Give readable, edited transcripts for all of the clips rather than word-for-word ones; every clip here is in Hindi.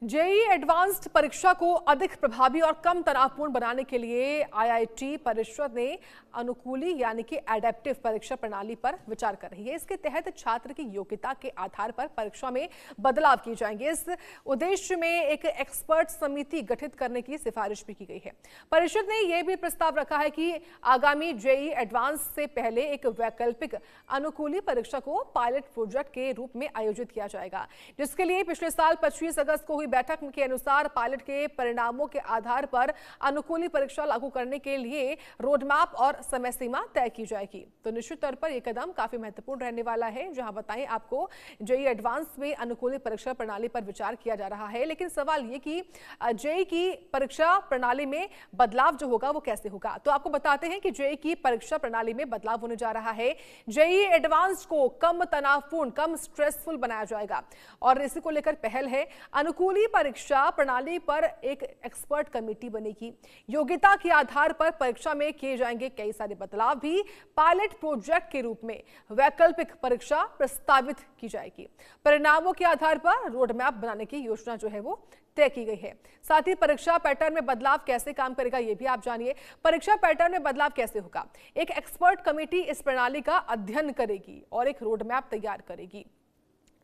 जेईई एडवांस्ड परीक्षा को अधिक प्रभावी और कम तनावपूर्ण बनाने के लिए आईआईटी परिषद ने अनुकूली यानी कि एडेप्टिव परीक्षा प्रणाली पर विचार कर रही है। इसके तहत छात्र की योग्यता के आधार पर परीक्षा में बदलाव किए जाएंगे। इस उद्देश्य में एक एक्सपर्ट समिति गठित करने की सिफारिश भी की गई है। परिषद ने यह भी प्रस्ताव रखा है कि आगामी जेईई एडवांस से पहले एक वैकल्पिक अनुकूली परीक्षा को पायलट प्रोजेक्ट के रूप में आयोजित किया जाएगा, जिसके लिए पिछले साल 25 अगस्त को बैठक के अनुसार पायलट के परिणामों के आधार पर अनुकूली परीक्षा लागू करने के लिए रोडमैप और समय सीमा तय की जाएगी। तो निश्चित तौर पर यह कदम काफी महत्वपूर्ण रहने वाला है। जहां बताएं आपको जेईई एडवांस में अनुकूली परीक्षा प्रणाली पर विचार किया जा रहा है, लेकिन सवाल ये कि जेईई की परीक्षा प्रणाली में बदलाव जो होगा वो कैसे होगा। तो आपको बताते हैं कि जेईई की परीक्षा प्रणाली में बदलाव होने जा रहा है। जेईई एडवांस को कम तनावपूर्ण, कम स्ट्रेसफुल बनाया जाएगा और इसी को लेकर पहल है। अनुकूली परीक्षा प्रणाली पर एक एक्सपर्ट कमेटी बनेगी। योग्यता के आधार पर परीक्षा में किए जाएंगे कई सारे बदलाव भी। पायलट प्रोजेक्ट के रूप में वैकल्पिक परीक्षा प्रस्तावित की जाएगी। परिणामों के आधार पर रोडमैप बनाने की योजना जो है वो तय की गई है। साथ ही परीक्षा पैटर्न में बदलाव कैसे काम करेगा ये भी आप जानिए। परीक्षा पैटर्न में बदलाव कैसे होगा। एक एक्सपर्ट कमेटी इस प्रणाली का अध्ययन करेगी और एक रोडमैप तैयार करेगी।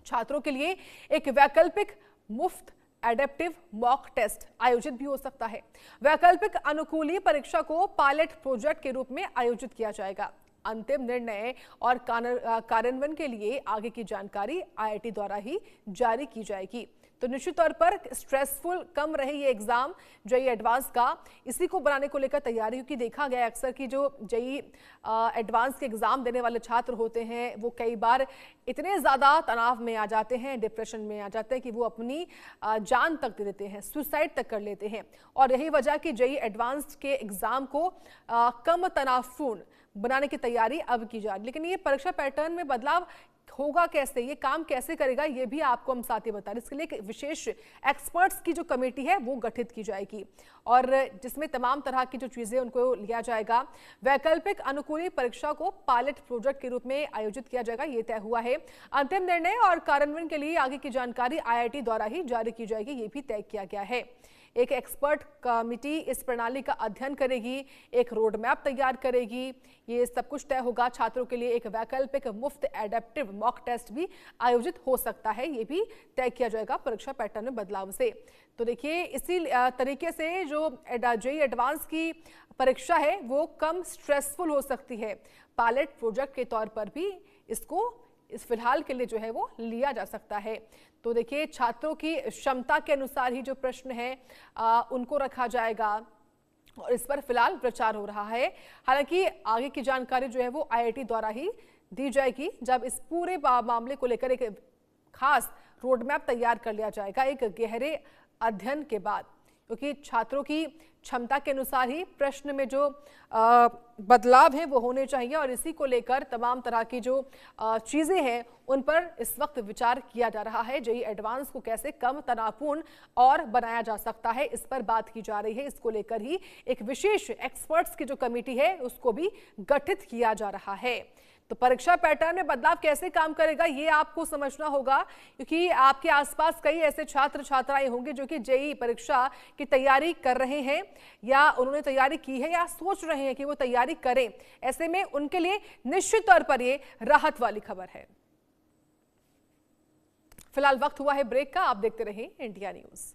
छात्रों के लिए एक वैकल्पिक मुफ्त एडेप्टिव मॉक टेस्ट आयोजित भी हो सकता है। वैकल्पिक अनुकूली परीक्षा को पायलट प्रोजेक्ट के रूप में आयोजित किया जाएगा। अंतिम निर्णय और कार्यान्वयन के लिए आगे की जानकारी आईआईटी द्वारा ही जारी की जाएगी। तो निश्चित तौर पर स्ट्रेसफुल कम रहे ये एग्जाम जेईई एडवांस का, इसी को बनाने को लेकर तैयारियों की देखा गया। अक्सर की जो जेईई एडवांस के एग्जाम देने वाले छात्र होते हैं वो कई बार इतने ज़्यादा तनाव में आ जाते हैं, डिप्रेशन में आ जाते हैं कि वो अपनी जान तक दे देते हैं, सुसाइड तक कर लेते हैं। और यही वजह कि जेईई एडवांस के एग्जाम को कम तनावपूर्ण बनाने की तैयारी अब की जा रही है। लेकिन ये परीक्षा पैटर्न में बदलाव होगा कैसे, ये काम कैसे करेगा, ये भी आपको हम साथ ही बता रहे हैं। इसके लिए एक विशेष एक्सपर्ट्स की जो कमेटी है वो गठित की जाएगी और जिसमें तमाम तरह की जो चीजें उनको लिया जाएगा। वैकल्पिक अनुकूली परीक्षा को पायलट प्रोजेक्ट के रूप में आयोजित किया जाएगा, ये तय हुआ है। अंतिम निर्णय और कार्यान्वयन के लिए आगे की जानकारी आईआईटी द्वारा ही जारी की जाएगी, ये भी तय किया गया है। एक एक्सपर्ट कमेटी इस प्रणाली का अध्ययन करेगी, एक रोड मैप तैयार करेगी, ये सब कुछ तय होगा। छात्रों के लिए एक वैकल्पिक मुफ्त एडेप्टिव मॉक टेस्ट भी आयोजित हो सकता है, ये भी तय किया जाएगा परीक्षा पैटर्न में बदलाव से। तो देखिए इसी तरीके से जो जेईई एडवांस की परीक्षा है वो कम स्ट्रेसफुल हो सकती है। पायलट प्रोजेक्ट के तौर पर भी इसको इस फिलहाल के लिए जो है वो लिया जा सकता है। तो देखिए छात्रों की क्षमता के अनुसार ही जो प्रश्न है उनको रखा जाएगा और इस पर फिलहाल प्रचार हो रहा है। हालांकि आगे की जानकारी जो है वो आईआईटी द्वारा ही दी जाएगी जब इस पूरे मामले को लेकर एक खास रोडमैप तैयार कर लिया जाएगा एक गहरे अध्ययन के बाद, क्योंकि छात्रों की क्षमता के अनुसार ही प्रश्न में जो बदलाव है वो होने चाहिए और इसी को लेकर तमाम तरह की जो चीजें हैं उन पर इस वक्त विचार किया जा रहा है। जेईई एडवांस को कैसे कम तनावपूर्ण और बनाया जा सकता है इस पर बात की जा रही है। इसको लेकर ही एक विशेष एक्सपर्ट्स की जो कमेटी है उसको भी गठित किया जा रहा है। तो परीक्षा पैटर्न में बदलाव कैसे काम करेगा ये आपको समझना होगा, क्योंकि आपके आसपास कई ऐसे छात्र छात्राएं होंगे जो कि जेईई परीक्षा की तैयारी कर रहे हैं या उन्होंने तैयारी की है या सोच रहे हैं कि वो तैयारी करें। ऐसे में उनके लिए निश्चित तौर पर ये राहत वाली खबर है। फिलहाल वक्त हुआ है ब्रेक का, आप देखते रहें इंडिया न्यूज।